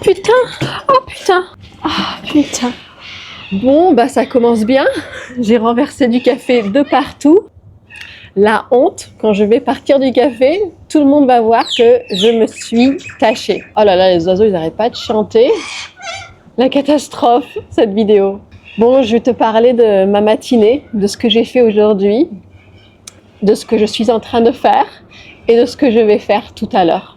putain! Oh putain! Oh putain! Bon, bah ça commence bien. J'ai renversé du café de partout. La honte, quand je vais partir du café, tout le monde va voir que je me suis tachée. Oh là là, les oiseaux, ils n'arrêtent pas de chanter. La catastrophe, cette vidéo. Bon, je vais te parler de ma matinée, de ce que j'ai fait aujourd'hui, de ce que je suis en train de faire et de ce que je vais faire tout à l'heure.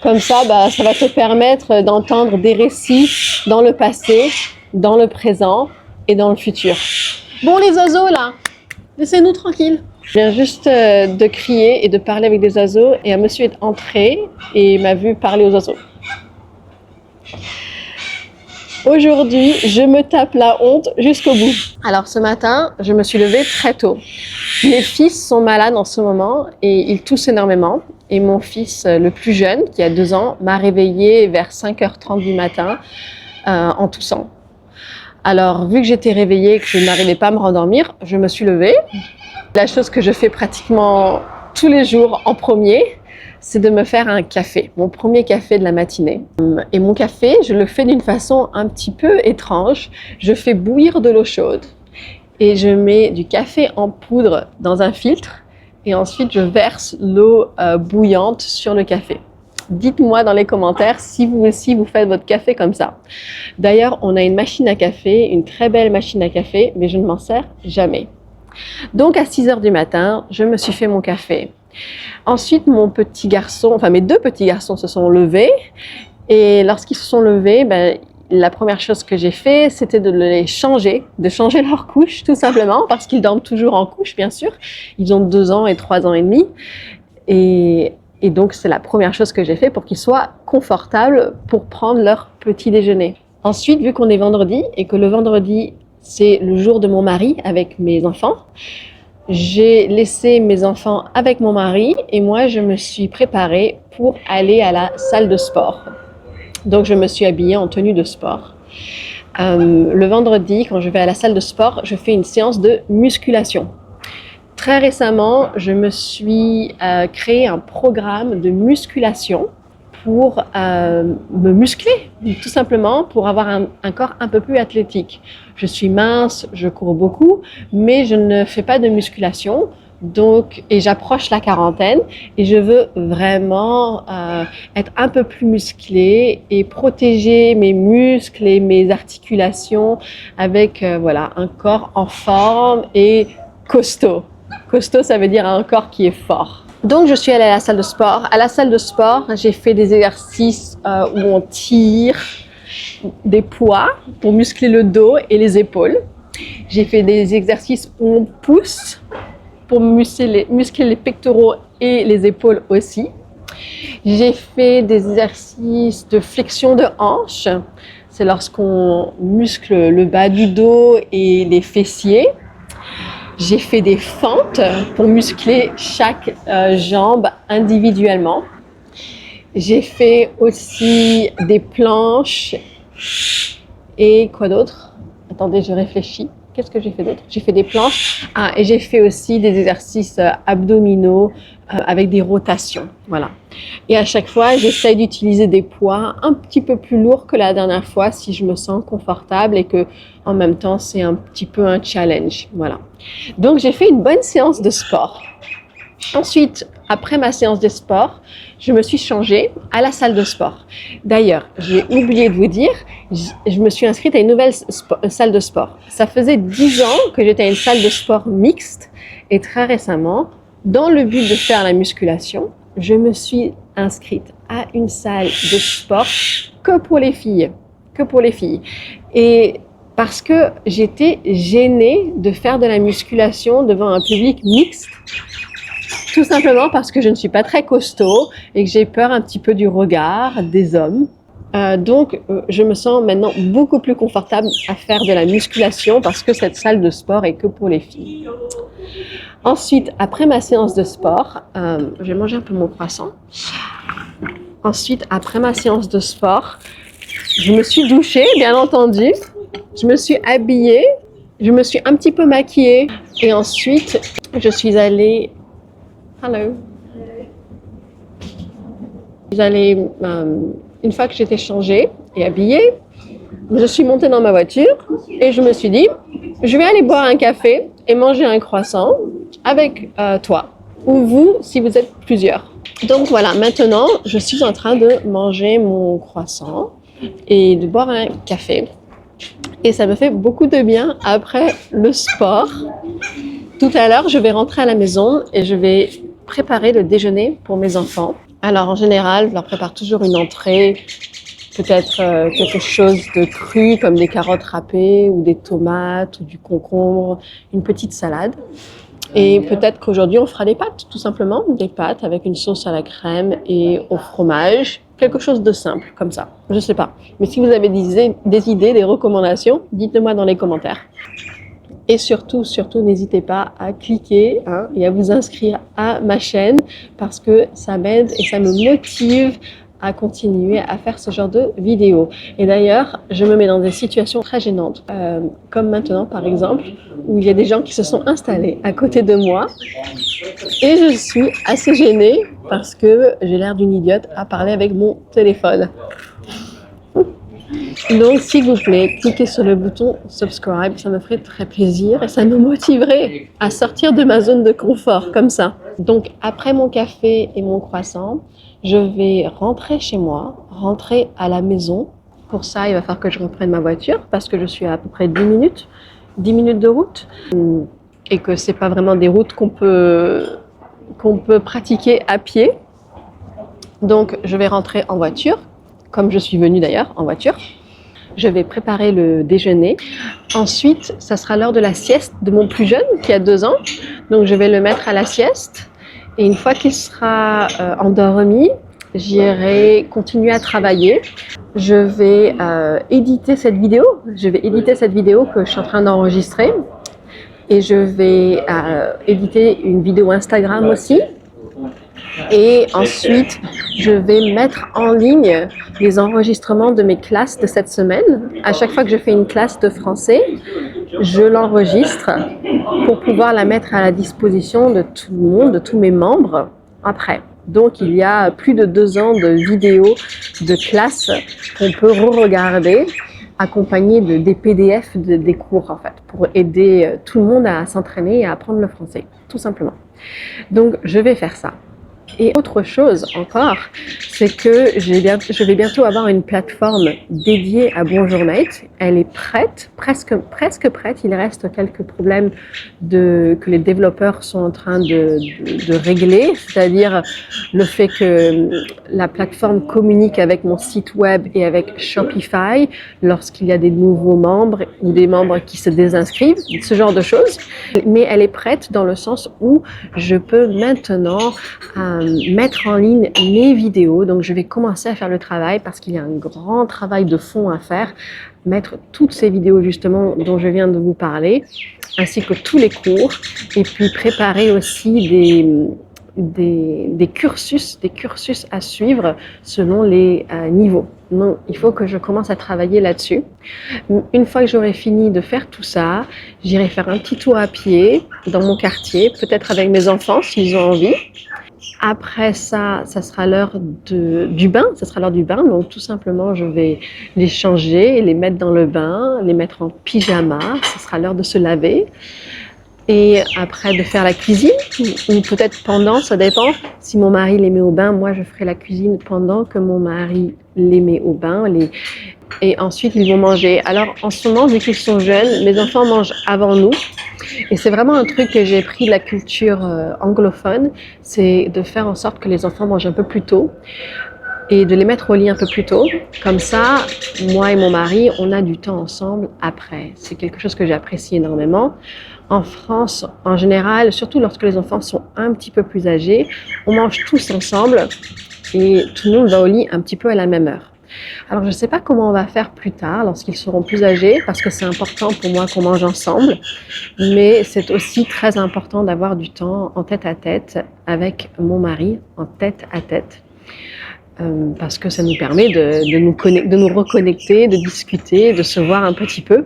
Comme ça, bah, ça va te permettre d'entendre des récits dans le passé, dans le présent et dans le futur. Bon, les oiseaux, là, laissez-nous tranquilles. Je viens juste de crier et de parler avec des oiseaux et un monsieur est entré et m'a vu parler aux oiseaux. Aujourd'hui, je me tape la honte jusqu'au bout. Alors ce matin, je me suis levée très tôt. Mes fils sont malades en ce moment et ils toussent énormément. Et mon fils le plus jeune, qui a 2 ans, m'a réveillée vers 5h30 du matin en toussant. Alors vu que j'étais réveillée et que je n'arrivais pas à me rendormir, je me suis levée. La chose que je fais pratiquement tous les jours en premier, c'est de me faire un café, mon premier café de la matinée. Et mon café, je le fais d'une façon un petit peu étrange. Je fais bouillir de l'eau chaude et je mets du café en poudre dans un filtre et ensuite je verse l'eau bouillante sur le café. Dites-moi dans les commentaires si vous aussi vous faites votre café comme ça. D'ailleurs, on a une machine à café, une très belle machine à café, mais je ne m'en sers jamais. Donc à 6h du matin, je me suis fait mon café. Ensuite, mon petit garçon, enfin mes 2 petits garçons se sont levés et lorsqu'ils se sont levés, la première chose que j'ai fait, c'était de les changer, de changer leur couche tout simplement parce qu'ils dorment toujours en couche bien sûr. Ils ont 2 ans et 3 ans et demi et donc c'est la première chose que j'ai fait pour qu'ils soient confortables pour prendre leur petit déjeuner. Ensuite, vu qu'on est vendredi et que le vendredi c'est le jour de mon mari avec mes enfants. J'ai laissé mes enfants avec mon mari et moi, je me suis préparée pour aller à la salle de sport. Donc, je me suis habillée en tenue de sport. Le vendredi, quand je vais à la salle de sport, je fais une séance de musculation. Très récemment, je me suis créé un programme de musculation pour me muscler, tout simplement pour avoir un corps un peu plus athlétique. Je suis mince, je cours beaucoup, mais je ne fais pas de musculation. Donc, et j'approche la quarantaine et je veux vraiment être un peu plus musclée et protéger mes muscles et mes articulations avec voilà, un corps en forme et costaud. Costaud, ça veut dire un corps qui est fort. Donc, je suis allée à la salle de sport. À la salle de sport, j'ai fait des exercices où on tire des poids pour muscler le dos et les épaules. J'ai fait des exercices où on pousse pour muscler les pectoraux et les épaules aussi. J'ai fait des exercices de flexion de hanche. C'est lorsqu'on muscle le bas du dos et les fessiers. J'ai fait des fentes pour muscler chaque jambe individuellement. J'ai fait aussi des planches et quoi d'autre? Attendez, je réfléchis. Qu'est-ce que j'ai fait d'autre? J'ai fait des planches et j'ai fait aussi des exercices abdominaux avec des rotations. Voilà. Et à chaque fois, j'essaye d'utiliser des poids un petit peu plus lourds que la dernière fois si je me sens confortable et que en même temps, c'est un petit peu un challenge. Voilà. Donc, j'ai fait une bonne séance de sport. Ensuite, après ma séance de sport, je me suis changée à la salle de sport. D'ailleurs, j'ai oublié de vous dire, je me suis inscrite à une nouvelle salle de sport. Ça faisait 10 ans que j'étais à une salle de sport mixte et très récemment, dans le but de faire la musculation, je me suis inscrite à une salle de sport que pour les filles. Que pour les filles. Et parce que j'étais gênée de faire de la musculation devant un public mixte. Tout simplement parce que je ne suis pas très costaud et que j'ai peur un petit peu du regard des hommes. Donc, je me sens maintenant beaucoup plus confortable à faire de la musculation parce que cette salle de sport est que pour les filles. Ensuite, après ma séance de sport, je vais manger un peu mon croissant. Ensuite, après ma séance de sport, je me suis douchée, bien entendu. Je me suis habillée, je me suis un petit peu maquillée et ensuite, je suis allée... Hello. Vous allez, une fois que j'étais changée et habillée, je suis montée dans ma voiture et je me suis dit, je vais aller boire un café et manger un croissant avec toi ou vous si vous êtes plusieurs. Donc voilà, maintenant je suis en train de manger mon croissant et de boire un café. Et ça me fait beaucoup de bien après le sport. Tout à l'heure, je vais rentrer à la maison et je vais préparer le déjeuner pour mes enfants. Alors en général, je leur prépare toujours une entrée, peut-être quelque chose de cru comme des carottes râpées ou des tomates ou du concombre, une petite salade. Et peut-être qu'aujourd'hui, on fera des pâtes, tout simplement, des pâtes avec une sauce à la crème et au fromage. Quelque chose de simple, comme ça. Je sais pas. Mais si vous avez des idées, des recommandations, dites-le-moi dans les commentaires. Et surtout, n'hésitez pas à cliquer et à vous inscrire à ma chaîne parce que ça m'aide et ça me motive à continuer à faire ce genre de vidéos. Et d'ailleurs, je me mets dans des situations très gênantes, comme maintenant par exemple, où il y a des gens qui se sont installés à côté de moi et je suis assez gênée parce que j'ai l'air d'une idiote à parler avec mon téléphone. Donc, s'il vous plaît, cliquez sur le bouton subscribe, ça me ferait très plaisir et ça me motiverait à sortir de ma zone de confort, comme ça. Donc, après mon café et mon croissant, je vais rentrer chez moi, rentrer à la maison. Pour ça, il va falloir que je reprenne ma voiture parce que je suis à peu près 10 minutes de route et que c'est pas vraiment des routes qu'on peut pratiquer à pied. Donc, je vais rentrer en voiture, comme je suis venue d'ailleurs en voiture. Je vais préparer le déjeuner. Ensuite, ça sera l'heure de la sieste de mon plus jeune qui a 2 ans. Donc, je vais le mettre à la sieste. Et une fois qu'il sera endormi, j'irai continuer à travailler. Je vais éditer cette vidéo. Je vais éditer cette vidéo que je suis en train d'enregistrer. Et je vais éditer une vidéo Instagram aussi. Et ensuite, je vais mettre en ligne les enregistrements de mes classes de cette semaine. À chaque fois que je fais une classe de français, je l'enregistre pour pouvoir la mettre à la disposition de tout le monde, de tous mes membres après. Donc, il y a plus de 2 ans de vidéos de classe qu'on peut re-regarder, accompagnées des PDF des cours, en fait, pour aider tout le monde à s'entraîner et à apprendre le français, tout simplement. Donc, je vais faire ça. Et autre chose encore, c'est que je vais bientôt avoir une plateforme dédiée à Bonjour Mate. Elle est prête, presque prête. Il reste quelques problèmes que les développeurs sont en train de régler, c'est-à-dire le fait que la plateforme communique avec mon site web et avec Shopify lorsqu'il y a des nouveaux membres ou des membres qui se désinscrivent, ce genre de choses. Mais elle est prête dans le sens où je peux maintenant mettre en ligne mes vidéos. Donc, je vais commencer à faire le travail parce qu'il y a un grand travail de fond à faire. Mettre toutes ces vidéos justement dont je viens de vous parler, ainsi que tous les cours, et puis préparer aussi des cursus à suivre selon les niveaux. Donc, il faut que je commence à travailler là-dessus. Une fois que j'aurai fini de faire tout ça, j'irai faire un petit tour à pied dans mon quartier, peut-être avec mes enfants s'ils ont envie. Après ça, ça sera l'heure du bain. Donc, tout simplement, je vais les changer, les mettre dans le bain, les mettre en pyjama. Ce sera l'heure de se laver. Et après, de faire la cuisine, ou peut-être pendant, ça dépend. Si mon mari les met au bain, moi, je ferai la cuisine pendant que mon mari les met au bain. Et ensuite, ils vont manger. Alors, en ce moment, vu qu'ils sont jeunes, mes enfants mangent avant nous. Et c'est vraiment un truc que j'ai pris de la culture anglophone, c'est de faire en sorte que les enfants mangent un peu plus tôt et de les mettre au lit un peu plus tôt. Comme ça, moi et mon mari, on a du temps ensemble après. C'est quelque chose que j'apprécie énormément. En France, en général, surtout lorsque les enfants sont un petit peu plus âgés, on mange tous ensemble et tout le monde va au lit un petit peu à la même heure. Alors, je ne sais pas comment on va faire plus tard, lorsqu'ils seront plus âgés, parce que c'est important pour moi qu'on mange ensemble, mais c'est aussi très important d'avoir du temps en tête-à-tête avec mon mari, en tête-à-tête, parce que ça nous permet de nous reconnecter, de discuter, de se voir un petit peu.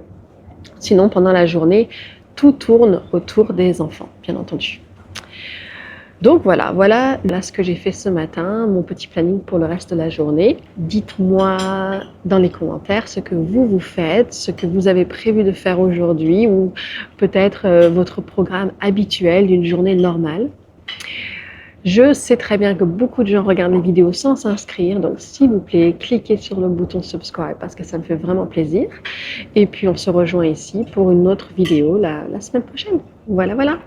Sinon, pendant la journée, tout tourne autour des enfants, bien entendu. Donc voilà ce que j'ai fait ce matin, mon petit planning pour le reste de la journée. Dites-moi dans les commentaires ce que vous faites, ce que vous avez prévu de faire aujourd'hui ou peut-être votre programme habituel d'une journée normale. Je sais très bien que beaucoup de gens regardent les vidéos sans s'inscrire, donc s'il vous plaît, cliquez sur le bouton subscribe parce que ça me fait vraiment plaisir. Et puis on se rejoint ici pour une autre vidéo la semaine prochaine. Voilà.